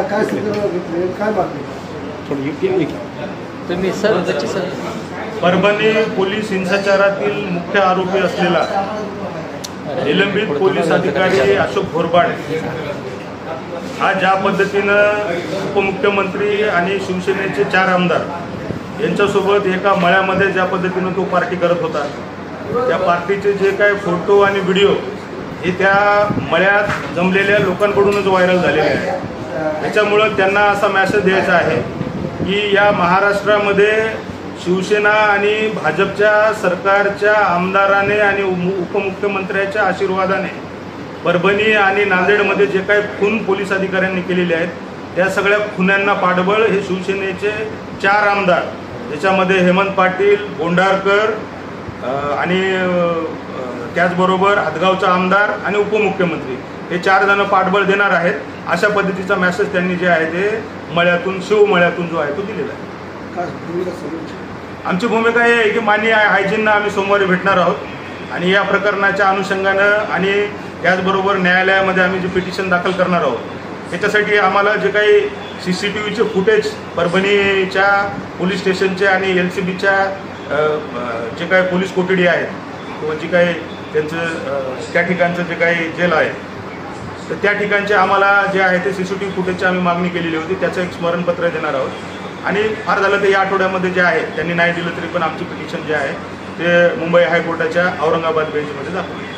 काय सूचना घेतली, काय मागणी तुम्ही सर परभणी पोलीस हिंसाचारातील मुख्य आरोपी असलेला निलंबित पोलीस अधिकारी अशोक घोरबाड हा ज्या पद्धतीनं उपमुख्यमंत्री आणि शिवसेनेचे 4 आमदार यांच्यासोबत एका मळ्यामध्ये ज्या पद्धतीनं तो पार्टी करत होता, त्या पार्टीचे जे काही फोटो आणि व्हिडिओ हे त्या मळ्यात जमलेल्या लोकांकडूनच व्हायरल झालेले आहे. त्याच्यामुळं त्यांना असा मेसेज द्यायचा आहे की या महाराष्ट्रामध्ये शिवसेना आणि भाजपच्या सरकारच्या आमदाराने आणि उपमुख्यमंत्र्याच्या आशीर्वादाने परभणी आणि नांदेडमध्ये जे काही खून पोलीस अधिकाऱ्यांनी केलेले आहेत, त्या सगळ्या खुन्यांना पाठबळ हे शिवसेनेचे 4 आमदार, त्याच्यामध्ये हेमंत पाटील, बोंडारकर आणि त्याचबरोबर हदगावचा आमदार आणि उपमुख्यमंत्री हे 4 जण पाठबळ देणार आहेत. अशा पद्धतीचा मेसेज त्यांनी जे आहे ते मळ्यातून, शिवमळ्यातून जो आहे तो दिलेला आहे. आमची भूमिका ही आहे की माननीय आयजींना आम्ही सोमवारी भेटणार आहोत आणि या प्रकरणाच्या अनुषंगानं आणि त्याचबरोबर न्यायालयामध्ये आम्ही जे पिटिशन दाखल करणार आहोत, त्याच्यासाठी आम्हाला जे काही CCTVचे फुटेज परभणीच्या पोलीस स्टेशनचे आणि LCBच्या जे काही पोलीस कोठडी आहेत किंवा जे काही त्यांचं त्या ठिकाणचं जे काही जेल आहे, तर त्या ठिकाणचे आम्हाला जे आहे ते CCTV फुटेजची आम्ही मागणी केलेली होती. त्याचं एक स्मरणपत्र देणार आहोत आणि फार झालं तर या आठवड्यामध्ये जे आहे त्यांनी नाही दिलं तरी पण आमची पिटिशन जे आहे ते मुंबई हायकोर्टाच्या औरंगाबाद बेंचमध्ये दाखवली.